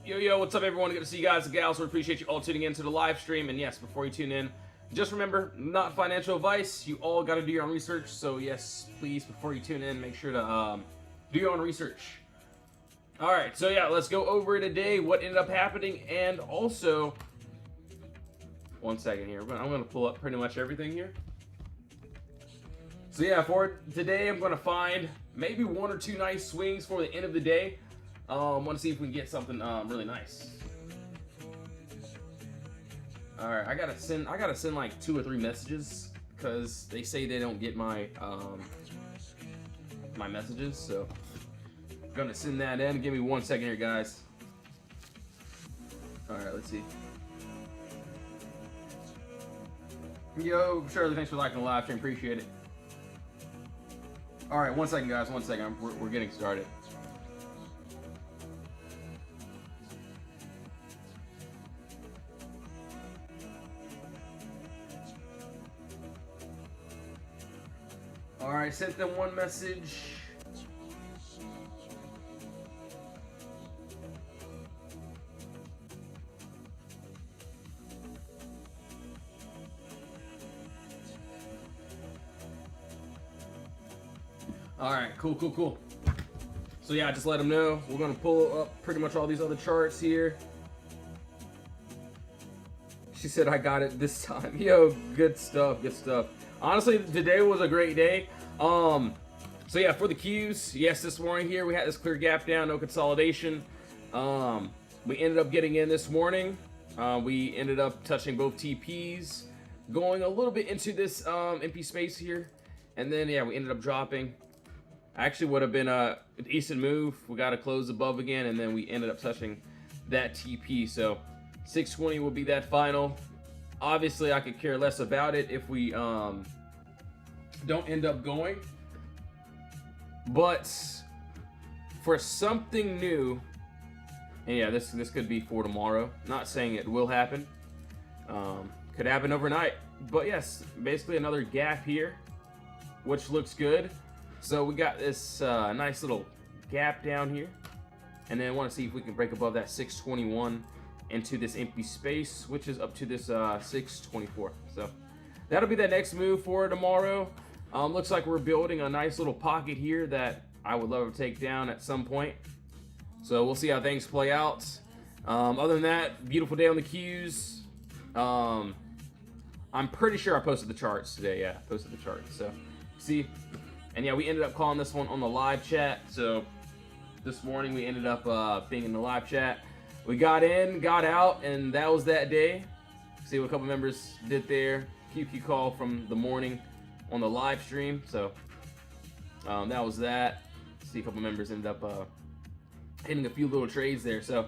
Yo, what's up, everyone? Good to see you guys and gals. We appreciate you all tuning in to the live stream. And yes, before you tune in, just remember, not financial advice. You all got to do your own research. So yes, please, before you tune in, make sure to do your own research. All right, so yeah, let's go over today what ended up happening, and also, one second here. I'm going to pull up pretty much everything here. So yeah, for today, I'm going to find maybe one or two nice swings for the end of the day. Want to see if we can get something really nice. All right, I gotta send like 2 or 3 messages because they say they don't get my my messages. So I'm gonna send that in. Give me 1 second here, guys. All right, let's see. Yo, Shirley, thanks for liking the live stream. Appreciate it. All right, 1 second, guys. 1 second. We're getting started. All right, sent them 1 message. All right, cool. So yeah, just let them know. We're gonna pull up pretty much all these other charts here. She said, I got it this time. Yo, good stuff. Honestly, today was a great day. So yeah, for the Qs, yes, this morning here we had this clear gap down, no consolidation. We ended up getting in this morning. We ended up touching both TPs, going a little bit into this empty space here, and then yeah, we ended up dropping. Actually, would have been a decent move. We got to close above again, and then we ended up touching that TP. So 620 will be that final. Obviously, I could care less about it if we don't end up going. But for something new, and yeah, this could be for tomorrow. Not saying it will happen. Could happen overnight. But yes, basically another gap here, which looks good. So we got this nice little gap down here. And then I want to see if we can break above that 621 into this empty space, which is up to this 624. So that'll be the next move for tomorrow. Looks like we're building a nice little pocket here that I would love to take down at some point. So we'll see how things play out. Other than that, beautiful day on the Qs. I'm pretty sure I posted the charts today. Yeah, I posted the charts. So see, and yeah, we ended up calling this one on the live chat. So this morning we ended up being in the live chat. We got in, got out, and that was that day. See what a couple members did there. QQ call from the morning on the live stream. So that was that. See a couple members ended up hitting a few little trades there. So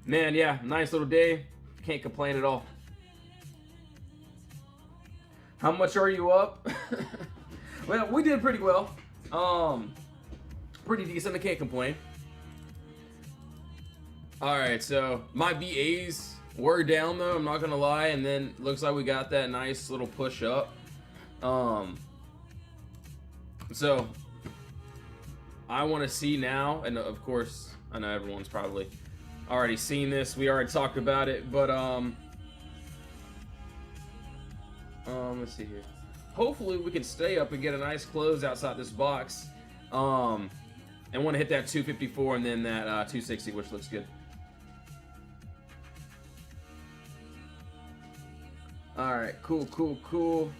man, yeah, nice little day. Can't complain at all. How much are you up? Well, we did pretty well. Pretty decent. I can't complain. All right, so my BAs were down though. I'm not gonna lie, and then looks like we got that nice little push up. So I want to see now, and of course I know everyone's probably already seen this. We already talked about it, but let's see here. Hopefully we can stay up and get a nice close outside this box. And want to hit that 254 and then that 260, which looks good. All right, cool.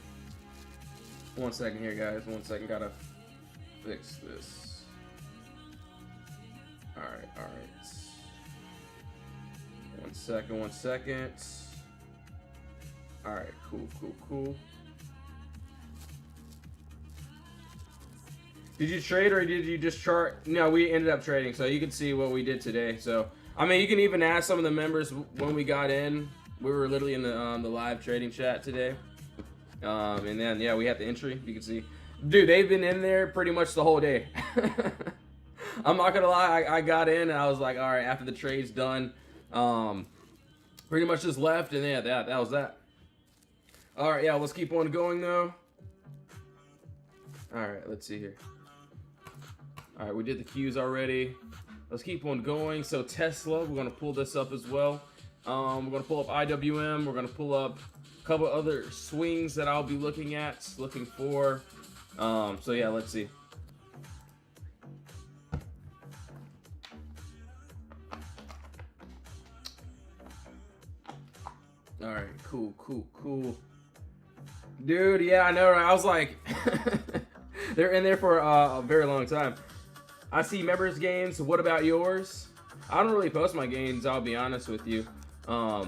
1 second here, guys. 1 second, gotta fix this. All right. 1 second. All right, cool. Did you trade or did you just chart? No, we ended up trading, so you can see what we did today. So, I mean, you can even ask some of the members when we got in. We were literally in the live trading chat today. And then, yeah, we had the entry. You can see. Dude, they've been in there pretty much the whole day. I'm not going to lie. I got in and I was like, all right, after the trade's done, pretty much just left. And yeah, that was that. All right, yeah, let's keep on going, though. All right, let's see here. All right, we did the Qs already. let's keep on going. So Tesla, we're gonna pull this up as well. We're gonna pull up IWM. We're gonna pull up a couple other swings that I'll be looking for. So yeah, let's see. All right, cool. Dude, yeah, I know, right? I was like, they're in there for a very long time. I see members gains. What about yours? I don't really post my gains, I'll be honest with you. I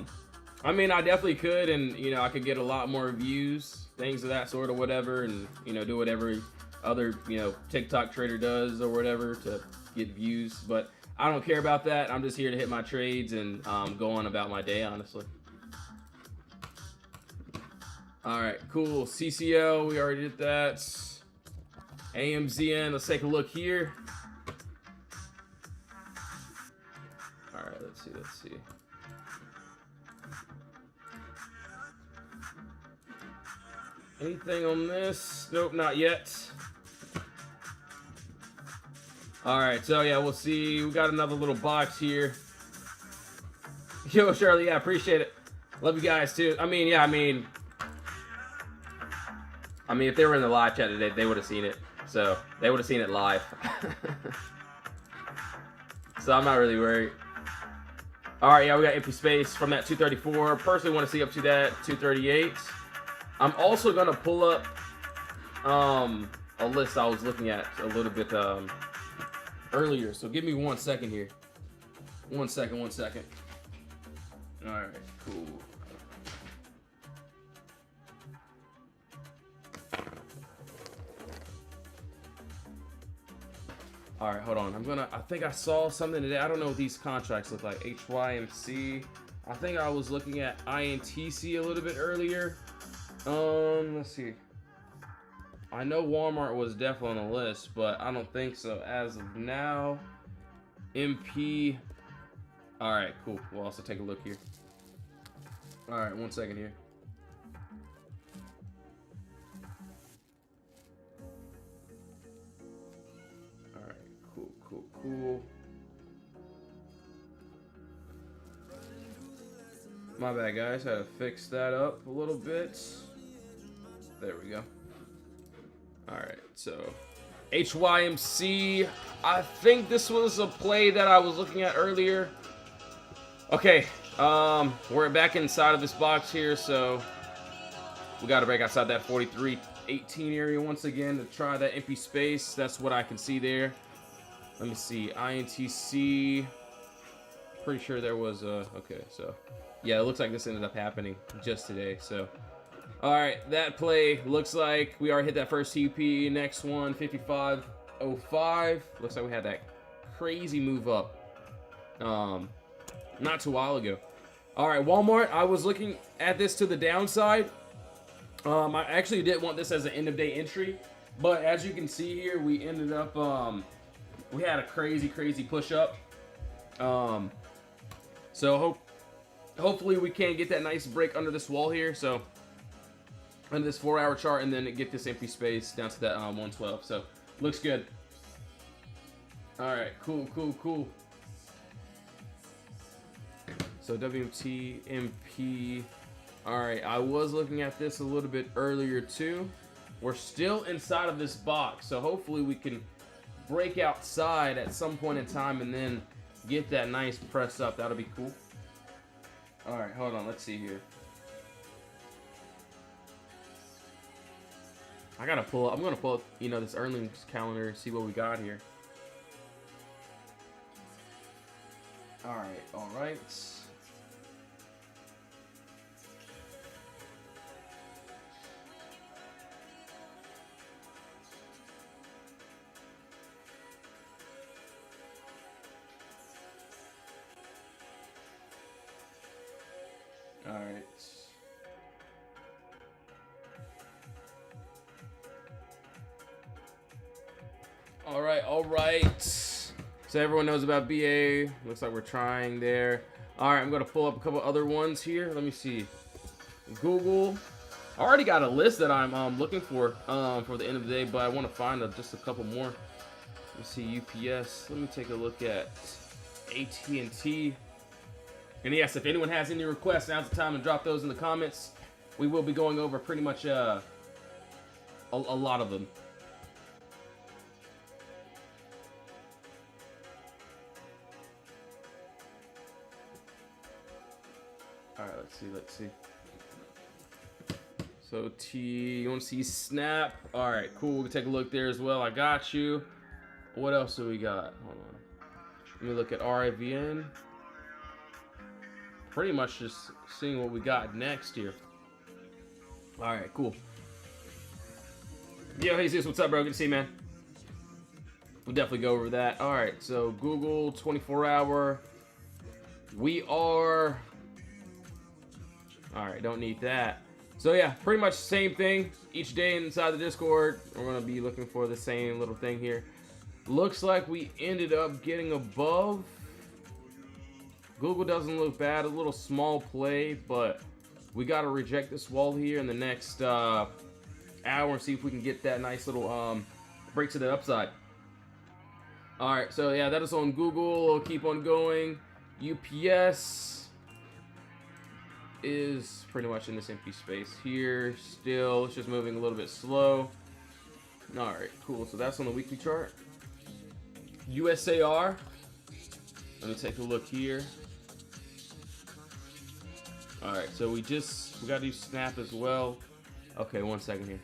mean, I definitely could, and you know, I could get a lot more views, things of that sort or whatever, and you know, do whatever other, you know, TikTok trader does or whatever to get views. But I don't care about that. I'm just here to hit my trades and go on about my day, honestly. All right, cool. CCL, we already did that. AMZN, let's take a look here. All right, let's see. Anything on this? Nope, not yet. All right, so yeah, we'll see. We got another little box here. Yo, Shirley, yeah, appreciate it. Love you guys too. I mean, if they were in the live chat today, they would have seen it. So they would have seen it live. So I'm not really worried. All right, yeah, we got empty space from that 234. Personally, want to see up to that 238. I'm also gonna pull up a list I was looking at a little bit earlier. So give me 1 second here. 1 second. All right, cool. All right, hold on. I think I saw something today. I don't know what these contracts look like. HYMC. I think I was looking at INTC a little bit earlier. Let's see. I know Walmart was definitely on the list, but I don't think so as of now. MP. All right, cool. We'll also take a look here. All right, 1 second here. Cool. My bad, guys. Had to fix that up a little bit. There we go. Alright, so HYMC. I think this was a play that I was looking at earlier. Okay, we're back inside of this box here, so we got to break outside that 43.18 area once again to try that empty space. That's what I can see there. Let me see, INTC, pretty sure there was a, okay, so, yeah, it looks like this ended up happening just today, so. All right, that play looks like we already hit that first TP, next one, 55.05. Looks like we had that crazy move up, not too while ago. All right, Walmart, I was looking at this to the downside. I actually didn't want this as an end of day entry, but as you can see here, we ended up, we had a crazy push up. So hopefully we can get that nice break under this wall here. So under this 4-hour chart, and then get this empty space down to that 112. So looks good. All right, cool. So WMT MP. All right, I was looking at this a little bit earlier too. We're still inside of this box, so hopefully we can break outside at some point in time and then get that nice press up. That'll be cool. All right, hold on. Let's see here. I'm gonna pull up, you know, this earnings calendar, see what we got here. All right. All right. So everyone knows about BA. Looks like we're trying there. All right, I'm gonna pull up a couple other ones here. Let me see. Google. I already got a list that I'm looking for the end of the day, but I want to find just a couple more. Let me see UPS. Let me take a look at AT&T. And yes, if anyone has any requests, now's the time to drop those in the comments. We will be going over pretty much a lot of them. All right, let's see. So you want to see Snap? All right, cool. We'll take a look there as well. I got you. What else do we got? Hold on. Let me look at RIVN. Pretty much just seeing what we got next here. All right, cool. Yo, Jesus, what's up, bro? Good to see you, man. We'll definitely go over that. All right, so Google 24-hour. We are... All right, don't need that. So yeah, pretty much the same thing. Each day inside the Discord, we're gonna be looking for the same little thing here. Looks like we ended up getting above. Google doesn't look bad, a little small play, but we gotta reject this wall here in the next hour and see if we can get that nice little break to the upside. All right, so yeah, that is on Google. We'll keep on going. UPS is pretty much in this empty space here still. It's just moving a little bit slow. All right, cool. So that's on the weekly chart. USAR. Let me take a look here. All right, so we gotta do Snap as well. Okay, 1 second here.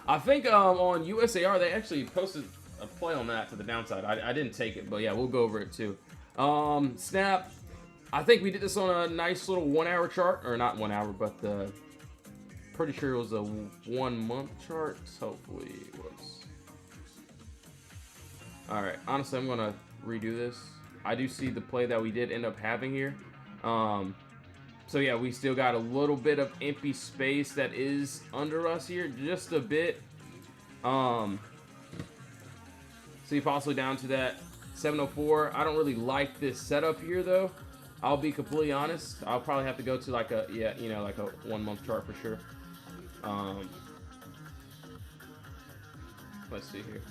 I think on USAR they actually posted a play on that to the downside. I didn't take it, but yeah, we'll go over it too. Snap. I think we did this on a nice little 1 hour chart, or not 1 hour, but pretty sure it was a 1 month chart. Hopefully it was. All right, honestly, I'm gonna redo this. I do see the play that we did end up having here. So yeah, we still got a little bit of empty space that is under us here, just a bit. See, possibly down to that 704. I don't really like this setup here though. I'll be completely honest. I'll probably have to go to like a, yeah, you know, like a 1 month chart for sure. Let's see here.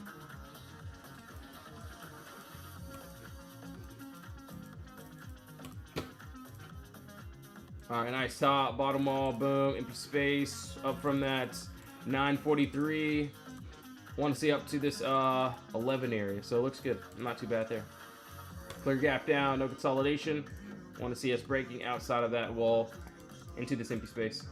All right, nice top, bottom all, boom, empty space up from that 943. Want to see up to this 11 area, so it looks good. Not too bad there. Clear gap down, no consolidation. Want to see us breaking outside of that wall into this empty space.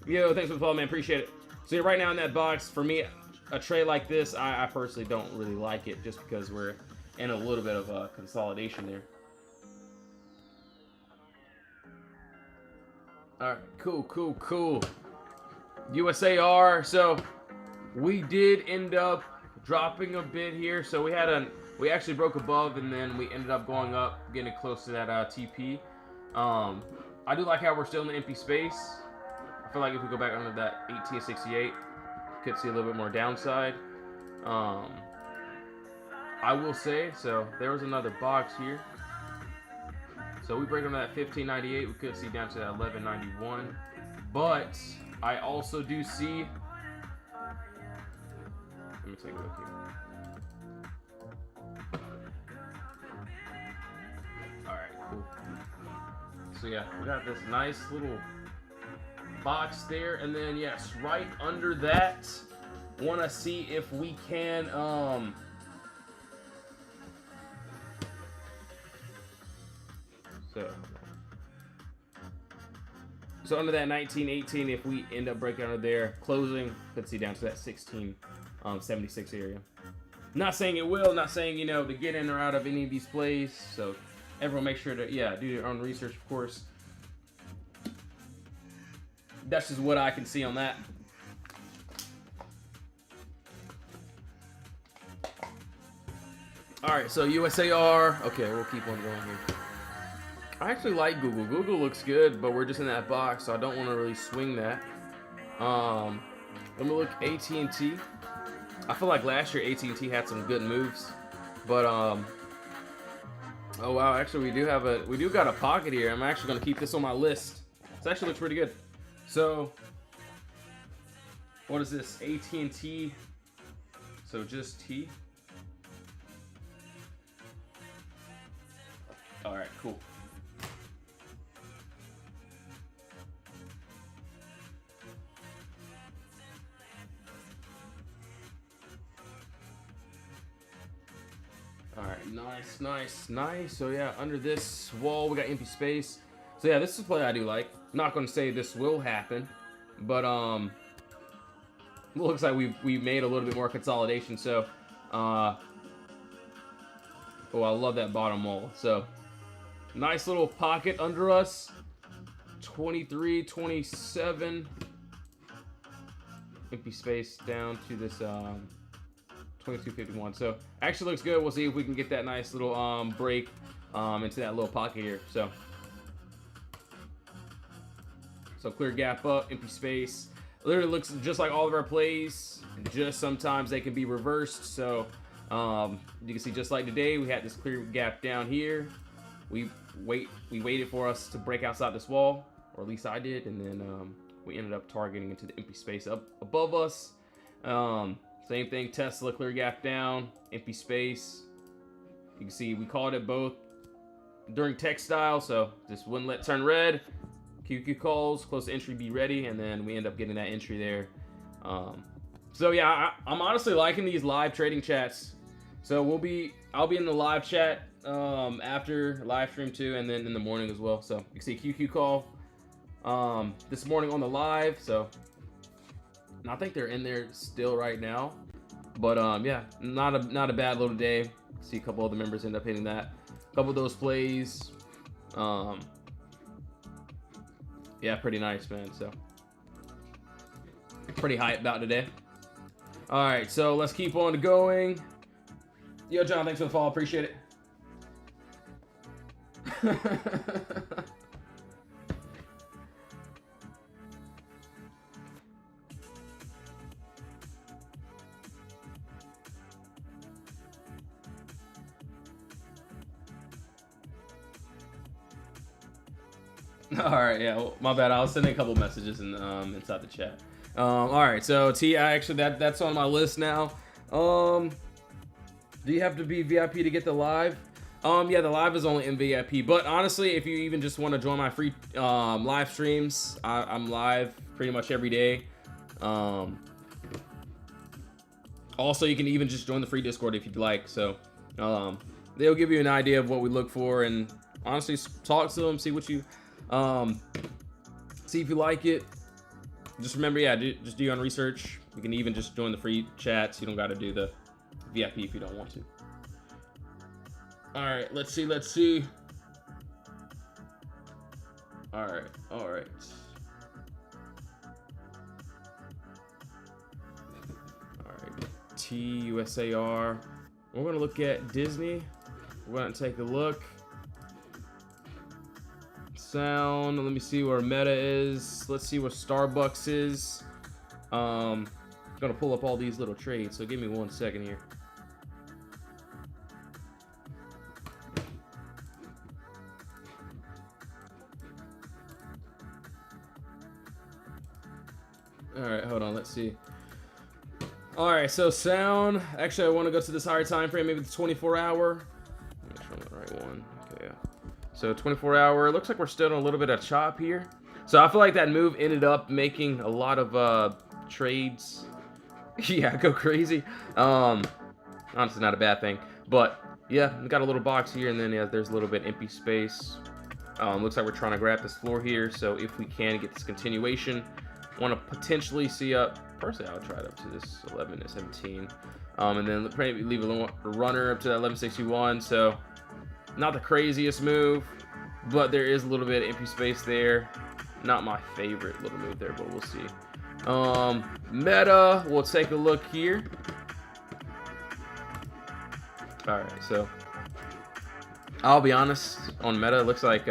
Yo, thanks for the follow, man. Appreciate it. So yeah, right now in that box, for me, a trade like this, I personally don't really like it just because we're in a little bit of a consolidation there. All right, cool. USAR. So we did end up dropping a bit here. So we actually broke above, and then we ended up going up, getting close to that TP. I do like how we're still in the empty space. I feel like if we go back under that 1868, could see a little bit more downside. I will say, so there was another box here. So we break under that 1598, we could see down to that 1191. But I also do see, let me take a look here. So yeah, we got this nice little box there, and then yes, right under that, want to see if we can so under that 1918, if we end up breaking under there, closing, could see down to that 1676 area. Not saying it will, not saying, you know, to get in or out of any of these plays, so everyone make sure to, yeah, do your own research, of course. That's just what I can see on that. All right, so USAR. Okay, we'll keep on going here. I actually like Google. Google looks good, but we're just in that box, so I don't want to really swing that. Let me look AT&T. I feel like last year AT&T had some good moves, but oh wow, actually we do got a pocket here. I'm actually gonna keep this on my list. This actually looks pretty good. So what is this? AT&T So just T. All right, cool. All right, nice. So yeah, under this wall we got empty space. So yeah, this is a play I do like. I'm not gonna say this will happen, but looks like we made a little bit more consolidation. So oh, I love that bottom wall. So nice little pocket under us. 23, 27. Empty space down to this 2251. So actually looks good. We'll see if we can get that nice little break into that little pocket here. So clear gap up, empty space. Literally looks just like all of our plays. Just sometimes they can be reversed. So you can see just like today, we had this clear gap down here. We waited for us to break outside this wall, or at least I did, and then we ended up targeting into the empty space up above us. Same thing, Tesla, clear gap down, empty space. You can see we called it both during textile, so just wouldn't let turn red. QQ calls, close to entry, be ready, and then we end up getting that entry there. So yeah, I'm honestly liking these live trading chats. So I'll be in the live chat after live stream too, and then in the morning as well. So you can see QQ call this morning on the live. So and I think they're in there still right now. But yeah, not a bad little day. See a couple of the members end up hitting that. A couple of those plays. Yeah, pretty nice, man. So pretty hype about today. All right, so let's keep on going. Yo, John, thanks for the follow. Appreciate it. All right, yeah, well, my bad. I was sending a couple messages in inside the chat. All right, so T, that's on my list now. Do you have to be VIP to get the live? Yeah, the live is only in VIP. But honestly, if you even just want to join my free live streams, I'm live pretty much every day. Also, you can even just join the free Discord if you'd like. So they'll give you an idea of what we look for, and honestly, talk to them, see what you see if you like it. Just remember, yeah, just do your own research. You can even just join the free chats. You don't got to do the VIP if you don't want to. All right, let's see. All right. TUSAR. We're gonna look at Disney. We're gonna take a look. Sound. Let me see where Meta is. Let's see where Starbucks is. Gonna pull up all these little trades. So give me 1 second here. All right, hold on. Let's see. All right, so sound. Actually, I want to go to this higher time frame, maybe the 24-hour. Make sure I'm the right one. Okay, yeah. So 24-hour. Looks like we're still in a little bit of chop here. So I feel like that move ended up making a lot of trades. Yeah, go crazy. Honestly, not a bad thing. But yeah, we got a little box here, and then yeah, there's a little bit empty space. Looks like we're trying to grab this floor here. So if we can get this continuation, want to potentially see up. Personally, I would try it up to this 11 to 17, and then maybe leave a runner up to that 1161. So not the craziest move, but there is a little bit of empty space there. Not my favorite little move there, but we'll see. Meta, we'll take a look here. All right, so I'll be honest, on Meta, it looks like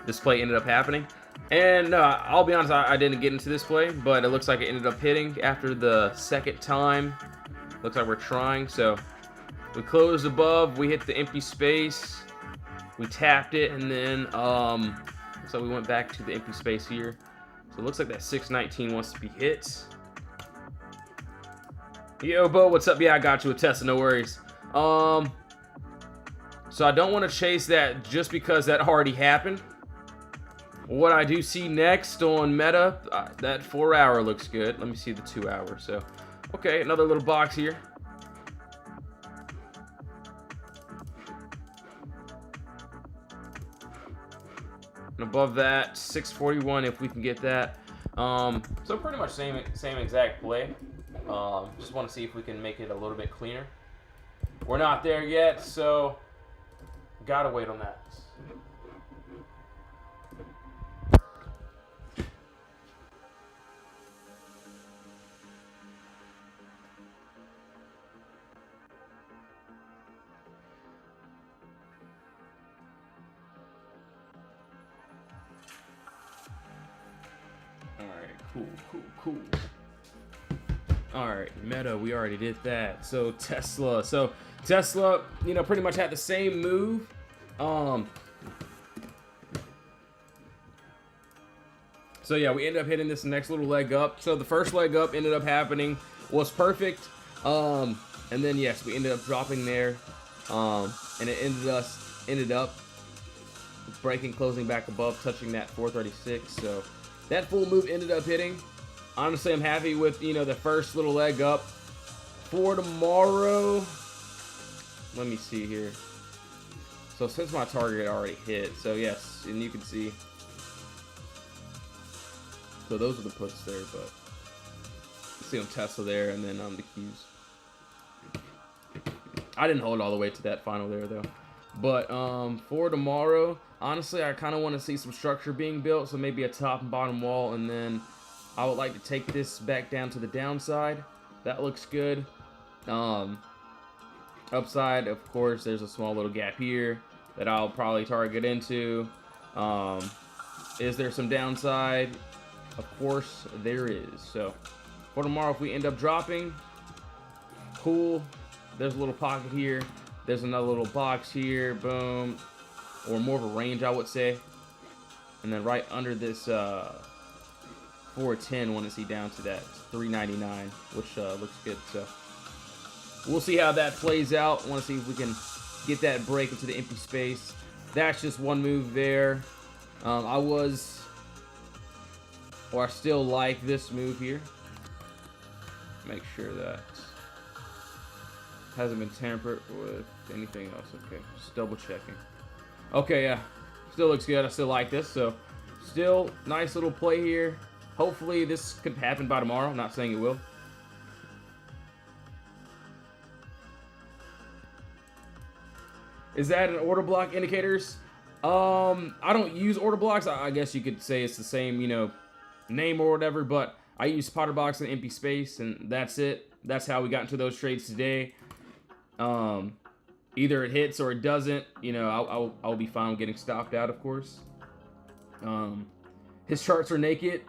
this play ended up happening. And I'll be honest, I didn't get into this play, but it looks like it ended up hitting after the second time. Looks like we're trying. So we closed above, we hit the empty space, we tapped it, and then looks like we went back to the empty space here. So it looks like that 619 wants to be hit. Yo, Bo, what's up? Yeah, I got you a Tesla, no worries. So I don't want to chase that just because that already happened. What I do see next on Meta, that 4 hour looks good. Let me see the 2 hour. So, okay, another little box here. And above that, 641 if we can get that. So pretty much same exact play. Just want to see if we can make it a little bit cleaner. We're not there yet, so gotta wait on that. Cool. All right, Meta, we already did that. So Tesla, you know, pretty much had the same move. So yeah, we ended up hitting this next little leg up. So the first leg up ended up happening, was perfect. And then yes, we ended up dropping there. And it ended up breaking, closing back above, touching that 436. So that full move ended up hitting. Honestly, I'm happy with, you know, the first little leg up. For tomorrow, let me see here. So since my target already hit, so yes, and you can see. So those are the puts there, but you see on Tesla there, and then on the Qs. I didn't hold all the way to that final there though. But for tomorrow, honestly, I kind of want to see some structure being built. So maybe a top and bottom wall, and then I would like to take this back down to the downside. That looks good. Upside, of course, there's a small little gap here that I'll probably target into. Is there some downside? Of course, there is. So for tomorrow, if we end up dropping, cool. There's a little pocket here. There's another little box here. Boom. Or more of a range, I would say. And then right under this 410, want to see down to that 399, which looks good. So we'll see how that plays out. Want to see if we can get that break into the empty space. That's just one move there. I still like this move here. Make sure that hasn't been tampered with anything else. Okay, just double checking. Okay, yeah, still looks good. I still like this. So still nice little play here. Hopefully this could happen by tomorrow. I'm not saying it will. Is that an order block indicators? I don't use order blocks. I guess you could say it's the same, you know, name or whatever, but I use spotter box and empty space, and that's it. That's how we got into those trades today. Either it hits or it doesn't. You know, I'll be fine getting stopped out, of course. His charts are naked.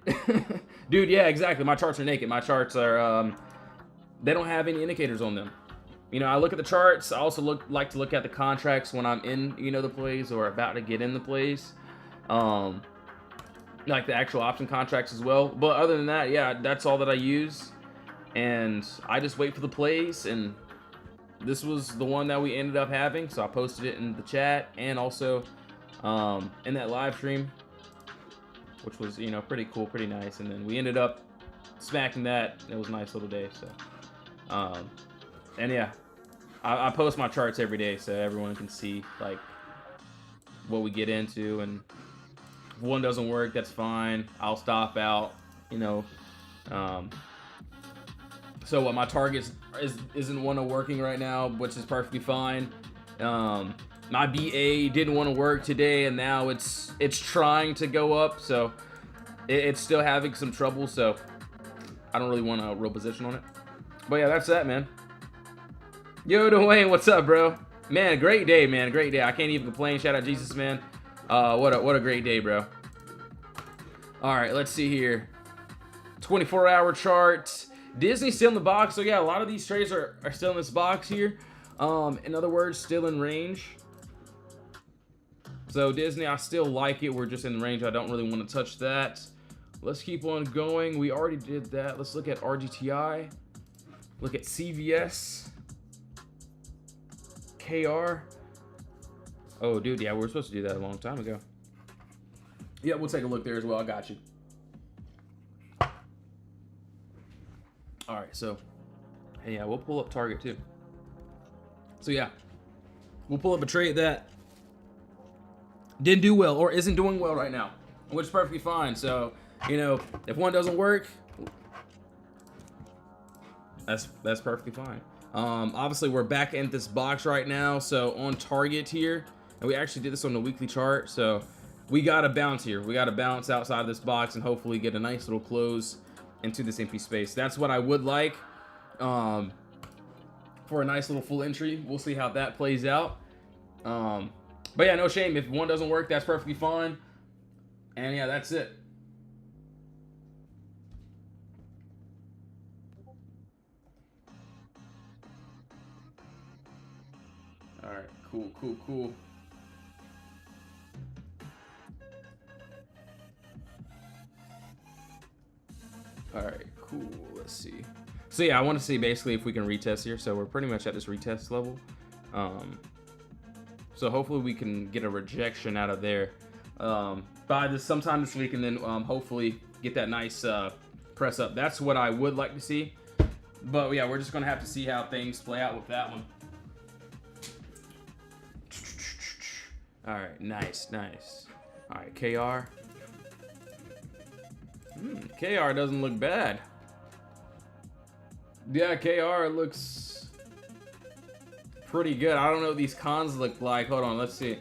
Dude, yeah, exactly. My charts are naked. My charts are, they don't have any indicators on them. You know, I look at the charts. I also like to look at the contracts when I'm in, you know, the plays or about to get in the plays. Like the actual option contracts as well. But other than that, yeah, that's all that I use. And I just wait for the plays, and this was the one that we ended up having. So I posted it in the chat and also in that live stream, which was, you know, pretty cool, pretty nice. And then we ended up smacking that. It was a nice little day. So, and yeah, I post my charts every day so everyone can see like what we get into, and if one doesn't work, that's fine. I'll stop out, you know. So what my targets isn't one of working right now, which is perfectly fine. My BA didn't want to work today, and now it's trying to go up, so it's still having some trouble. So I don't really want a real position on it. But yeah, that's that, man. Yo, Dwayne, what's up, bro? Man, great day, man. Great day. I can't even complain. Shout out Jesus, man. What a great day, bro. All right, let's see here. 24-hour chart. Disney's still in the box. So yeah, a lot of these trades are still in this box here. In other words, still in range. So Disney, I still like it. We're just in range. I don't really want to touch that. Let's keep on going. We already did that. Let's look at RGTI. Look at CVS. KR. Oh, dude, yeah, we were supposed to do that a long time ago. Yeah, we'll take a look there as well. I got you. All right, so, hey, yeah, we'll pull up Target too. So, yeah, we'll pull up a trade that didn't do well or isn't doing well right now, which is perfectly fine. So, you know, if one doesn't work, that's perfectly fine. Obviously, we're back in this box right now. So, on Target here, and we actually did this on the weekly chart. So, we got to bounce here. We got to bounce outside of this box and hopefully get a nice little close into this empty space. That's what I would like for a nice little full entry. We'll see how that plays out. But yeah, no shame. If one doesn't work, that's perfectly fine. And yeah, that's it. All right, cool. All right, cool. Let's see. So yeah, I want to see basically if we can retest here. So we're pretty much at this retest level. So hopefully we can get a rejection out of there by this sometime this week, and then hopefully get that nice press up. That's what I would like to see. But yeah, we're just gonna have to see how things play out with that one. All right, nice. All right, KR. KR doesn't look bad. Yeah, KR looks pretty good. I don't know what these cons look like. Hold on, let's see.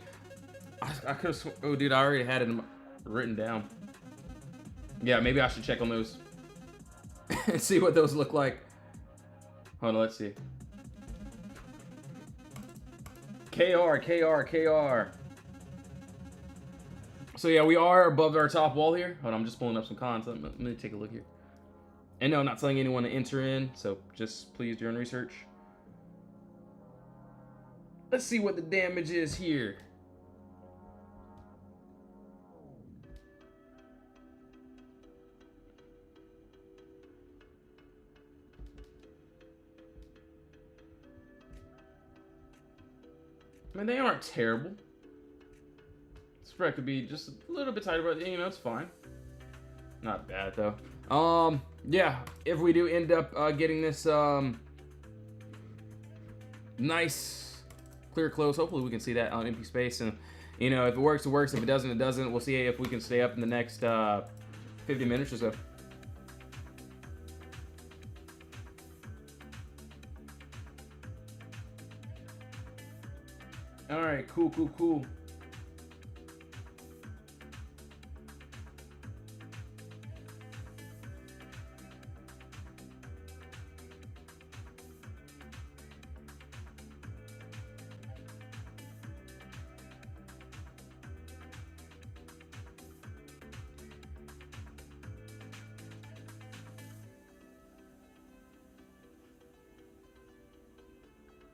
I could have. Oh, dude, I already had it written down. Yeah, maybe I should check on those and see what those look like. Hold on, let's see. KR. So yeah, we are above our top wall here. Hold on, I'm just pulling up some cons. Let me take a look here. And no, I'm not telling anyone to enter in, so just please do your own research. Let's see what the damage is here. I mean, they aren't terrible. Spread could be just a little bit tighter, but you know, it's fine. Not bad though. Yeah, if we do end up getting this nice clear close, hopefully we can see that on empty space, and you know, if it works, it works. If it doesn't, it doesn't. We'll see if we can stay up in the next 50 minutes or so. All right, cool.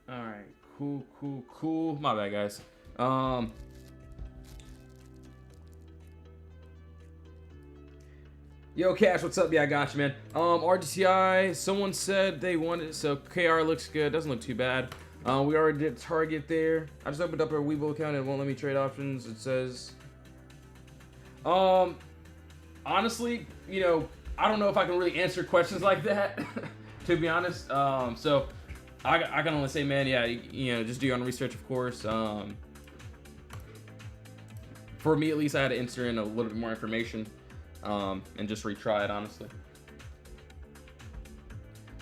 All right, cool. My bad, guys. Yo, Cash, what's up? Yeah, I got you, man. RGTI, someone said they wanted, so KR looks good. Doesn't look too bad. We already did Target there. I just opened up our Webull account and it won't let me trade options. It says, honestly, you know, I don't know if I can really answer questions like that, to be honest. So I can only say, man, yeah, you know, just do your own research, of course. For me, at least, I had to enter in a little bit more information and just retry it, honestly.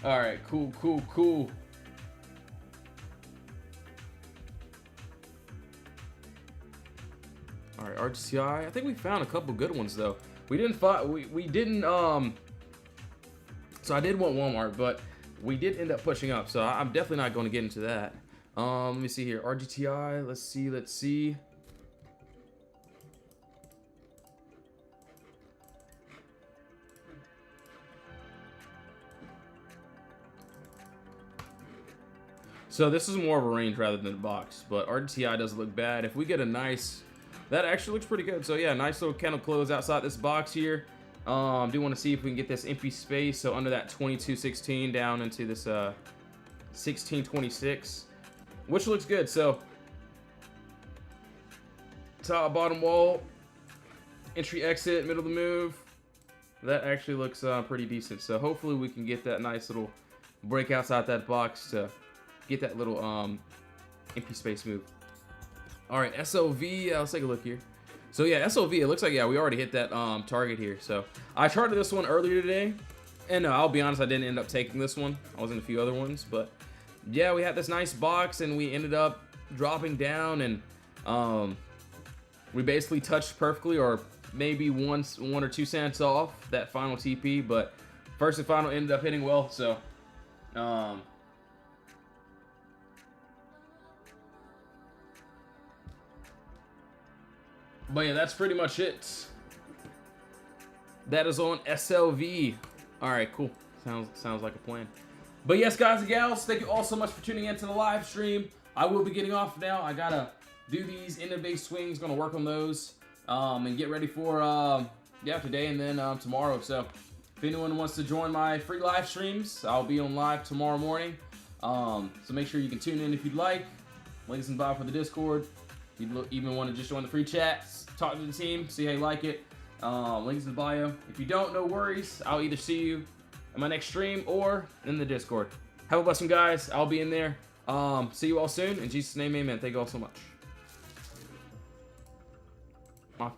All right, cool. All right, RGCI. I think we found a couple good ones though. We didn't find. We didn't. So I did want Walmart, but we did end up pushing up. So I'm definitely not going to get into that. Let me see here. RGTI. Let's see. So this is more of a range rather than a box, but RGTI doesn't look bad. If we get a nice, that actually looks pretty good. So yeah, nice little candle close outside this box here. Do want to see if we can get this empty space, so under that 2216 down into this 1626, which looks good. So top, bottom wall, entry, exit, middle of the move. That actually looks pretty decent. So hopefully we can get that nice little breakouts out that box to get that little empty space move. All right, SOV. Let's take a look here. So yeah, SOV, it looks like, yeah, we already hit that target here. So I charted this one earlier today, and I'll be honest, I didn't end up taking this one. I was in a few other ones, but yeah, we had this nice box, and we ended up dropping down, and we basically touched perfectly, or maybe 1 or 2 cents off that final TP, but first and final ended up hitting well. So but yeah, that's pretty much it. That is on SLV. All right, cool. Sounds like a plan. But yes, guys and gals, thank you all so much for tuning into the live stream. I will be getting off now. I gotta do these end of base swings. Gonna work on those and get ready for yeah, today and then tomorrow. So if anyone wants to join my free live streams, I'll be on live tomorrow morning. So make sure you can tune in if you'd like. Links in bio for the Discord. If you even want to just join the free chats, talk to the team, see how you like it. Links in the bio. If you don't, no worries. I'll either see you in my next stream or in the Discord. Have a blessing, guys. I'll be in there. See you all soon. In Jesus' name, amen. Thank you all so much. My